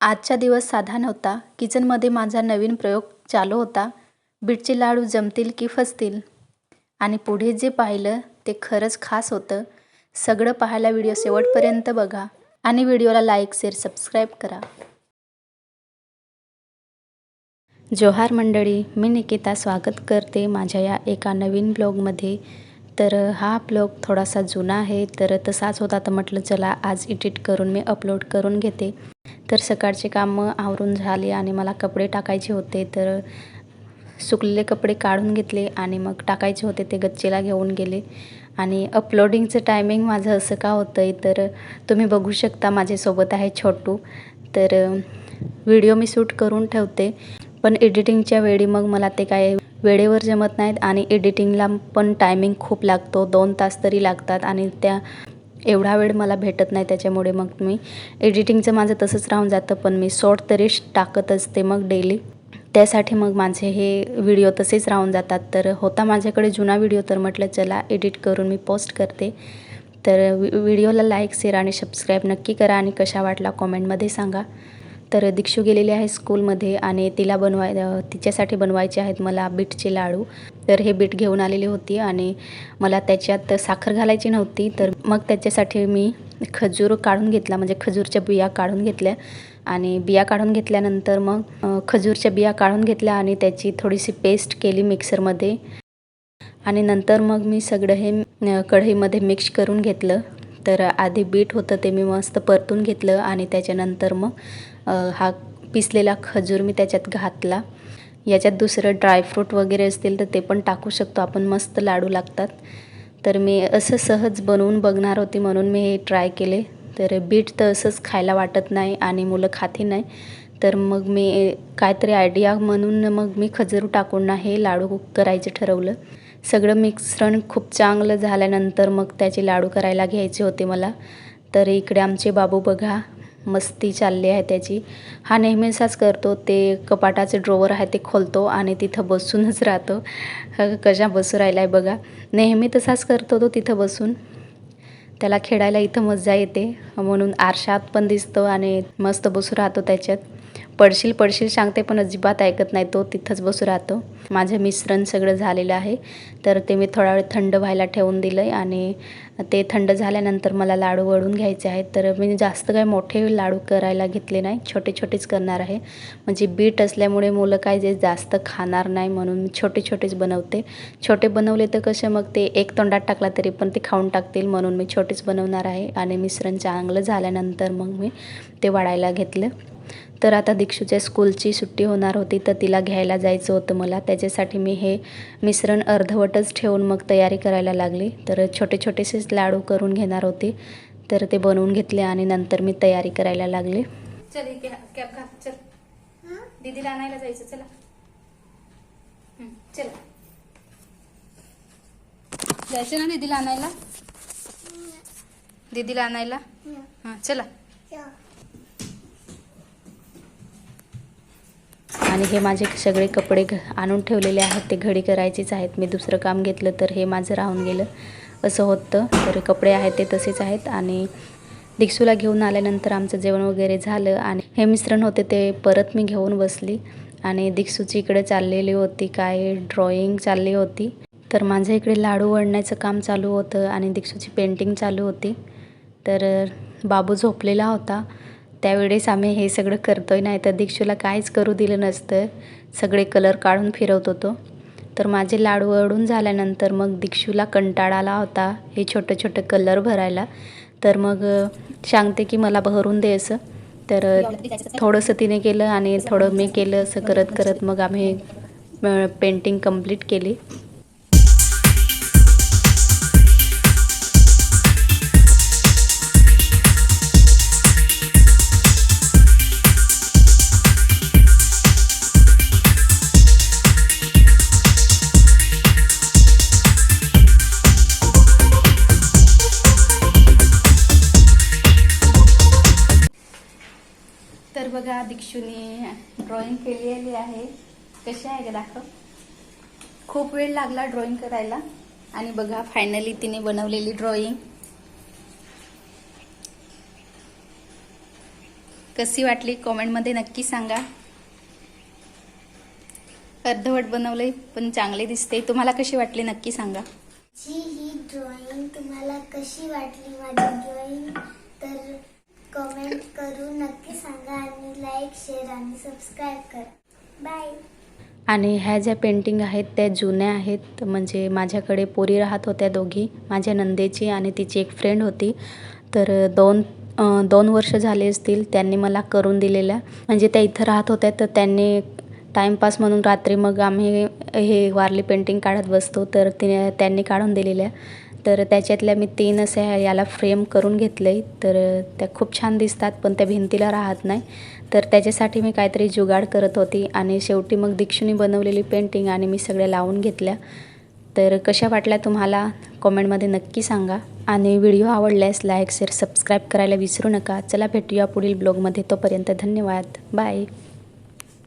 आजचा दिवस साधा नव्हता. किचनमध्ये माझा नवीन प्रयोग चालू होता. बीटचे लाडू जमतील की फसतील? आणि पुढे जे पाहिलं ते खरंच खास होतं. सगळं पाहायला व्हिडिओ शेवटपर्यंत बघा आणि व्हिडिओला लाईक, शेअर, सबस्क्राईब करा. जोहार मंडळी, मी निकिता स्वागत करते माझ्या या एका नवीन ब्लॉगमध्ये. तर हा ब्लॉग थोडासा जुना आहे, तर तसाच होता, तर म्हटलं चला आज एडिट करून मी अपलोड करून घेते. तर सकाळचे कामं आवरून झाले आणि मला कपडे टाकायचे होते. तर सुकलेले कपडे काढून घेतले आणि मग टाकायचे होते ते गच्चीला घेऊन गेले. आणि अपलोडिंगचं टायमिंग माझं असं का होतं आहे, तर तुम्ही बघू शकता माझ्यासोबत आहे छोटू. तर व्हिडिओ मी शूट करून ठेवते, पण एडिटिंगच्या वेळी मग मला ते काय वेळेवर जमत नाहीत आणि एडिटिंगला पण टायमिंग खूप लागतो, 2 तास तरी लागतात आणि त्या एवढा वेळ मला भेटत नाही. त्याच्यामुळे मग मी एडिटिंगचं माझं तसंच राहून जातं, पण मी शॉर्ट तरी टाकत असते मग डेली. त्यासाठी मग माझे हे व्हिडिओ तसेच राहून जातात. तर होता माझ्याकडे जुना व्हिडिओ, तर म्हटलं चला एडिट करून मी पोस्ट करते. तर व्हिडिओला लाईक, शेअर आणि सबस्क्राईब नक्की करा आणि कशा वाटला कॉमेंटमध्ये सांगा. तर दीक्षू गेलेली आहे स्कूलमध्ये आणि तिच्यासाठी बनवायचे आहेत मला बीटचे लाडू. तर हे बीट घेऊन आलेली होती आणि मला त्याच्यात साखर घालायची नव्हती, तर मग त्याच्यासाठी मी खजूर काढून घेतला, म्हणजे खजूरच्या बिया काढून घेतल्या. आणि बिया काढून घेतल्यानंतर मग खजूरच्या बिया काढून घेतल्या आणि त्याची थोडीशी पेस्ट केली मिक्सरमध्ये. आणि नंतर मग मी सगळं हे कढईमध्ये मिक्स करून घेतलं. तर आधी बीट होतं ते मी मस्त परतून घेतलं आणि त्याच्यानंतर मग हा पिसलेला खजूर मी त्याच्यात घातला. याच्यात दुसरं ड्रायफ्रूट वगैरे असतील तर ते पण टाकू शकतो आपण, मस्त लाडू लागतात. तर मी असं सहज बनवून बघणार होती म्हणून मी हे ट्राय केले. तर बीट तर असंच खायला वाटत नाही आणि मुलं खाती नाही, तर मग मी काहीतरी आयडिया म्हणून मग मी खजूर टाकून हे लाडू करायचं ठरवलं. सगळं मिश्रण खूप चांगलं झाल्यानंतर मग त्याचे लाडू करायला घ्यायचे होते मला. तर इकडे आमचे बाबू बघा मस्ती चालली आहे त्याची. हा नेहमीचाच करतो, ते कपाटाचे ड्रॉवर आहे ते खोलतो आणि तिथं बसूनच राहतो. कशा बसू राहिला आहे बघा, नेहमी तसाच करतो तो तिथं बसून. त्याला खेळायला इथं मजा येते म्हणून आरशात पण दिसतो आणि मस्त बसू राहतो त्याच्यात. पडशील पडशील सांगते पण अजिबात ऐकत नाही, तो तिथंच बसू राहतो. माझं मिश्रण सगळं झालेलं आहे, तर ते मी थोडा वेळ थंड व्हायला ठेवून दिलं आहे आणि ते थंड झाल्यानंतर मला लाडू वळून घ्यायचे आहेत. तर मी जास्त काही मोठे लाडू करायला घेतले नाही, छोटे छोटेच करणार आहे. म्हणजे बीट असल्यामुळे मुलं काय जे जास्त खाणार नाही म्हणून मी छोटे छोटेच बनवते. छोटे बनवले तर कसं मग ते एक तोंडात टाकला तरी पण ते खाऊन टाकतील, म्हणून मी छोटेच बनवणार आहे. आणि मिश्रण चांगलं झाल्यानंतर मग मी ते वाढायला घेतलं. तर आता दीक्षूच्या स्कूलची सुट्टी होणार होती, तर तिला घ्यायला जायचं होतं मला. त्याच्यासाठी मी हे मिश्रण अर्धवटच ठेवून मग तयारी करायला लागली. तर छोटे छोटेसेच लाडू करून घेणार होते, तर ते बनवून घेतले आणि नंतर मी तयारी करायला लागले. चल इथे कॅप घाल, चल दीदीला आणायला जायचं, चला चला जायचं ना दीदीला आणायला. दीदीला आणायला हां चला. आणि हे माझे सगळे कपडे आणून ठेवलेले आहेत, ते घडी करायचेच आहेत. मी दुसरं काम घेतलं तर हे माझं राहून गेलं, असं होतं. तर कपडे आहेत ते तसेच आहेत. आणि दीक्षूला घेऊन आल्यानंतर आमचं जेवण वगैरे झालं आणि हे मिश्रण होते ते परत मी घेऊन बसली. आणि दीक्षूची इकडे चाललेली होती काय ड्रॉइंग चालली होती. तर माझं इकडे लाडू वळण्याचं काम चालू होतं आणि दीक्षूची पेंटिंग चालू होती. तर बाबू झोपलेला होता, त्यावेळेस आम्ही हे सगळं करतोय, नाही तर दीक्षूला काहीच करू दिलं नसतं, सगळे कलर काढून फिरवत होतो. तर माझे लाडू वळून झाल्यानंतर मग दीक्षूला कंटाळा आला होता हे छोटे छोटे कलर भरायला. तर मग सांगते की मला भरून दे असं. तर थोडंसं तिने केलं आणि थोडं मी केलं, असं करत करत मग आम्ही पेंटिंग कंप्लीट केली. तर बघा दीक्षूने ड्रॉइंग केलेली आहे, कशी आहे का दाखव. खूप वेळ लागला ड्रॉइंग करायला आणि बघा फायनली तिने बनवलेली ड्रॉइंग कशी वाटली कॉमेंटमध्ये नक्की सांगा. अर्धवट बनवलंय पण चांगले दिसते. तुम्हाला कशी वाटली नक्की सांगा. ही ड्रॉइंग तुम्हाला कशी वाटली माझी ड्रॉइंग तर कमेंट करून नक्की सांगा आणि लाईक शेअर आणि सबस्क्राईब करा. बाय. आणि ह्या ज्या पेंटिंग आहेत त्या जुन्या आहेत. म्हणजे माझ्याकडे पोरी राहत होत्या दोघी, माझ्या नंदेची आणि तिची एक फ्रेंड होती. तर दोन वर्ष झाले असतील त्यांनी मला करून दिलेल्या. म्हणजे त्या इथं राहत होत्या तर त्यांनी टाईमपास म्हणून रात्री मग आम्ही हे वारली पेंटिंग काढत बसतो तर त्यांनी काढून दिलेल्या. तर त्याच्यातल्या मी 3 असे याला फ्रेम करून घेतले. तर त्या खूप छान दिसतात पण त्या भिंतीला राहत नाही. तर त्याच्यासाठी मी काहीतरी जुगाड करत होती आणि शेवटी मग दीक्षूनी बनवलेली पेंटिंग आणि मी सगळ्या लावून घेतल्या. तर कशा वाटल्या तुम्हाला कॉमेंटमध्ये नक्की सांगा. आणि व्हिडिओ आवडल्यास लाईक शेअर सबस्क्राईब करायला विसरू नका. चला भेटूया पुढील ब्लॉगमध्ये. तोपर्यंत धन्यवाद. बाय.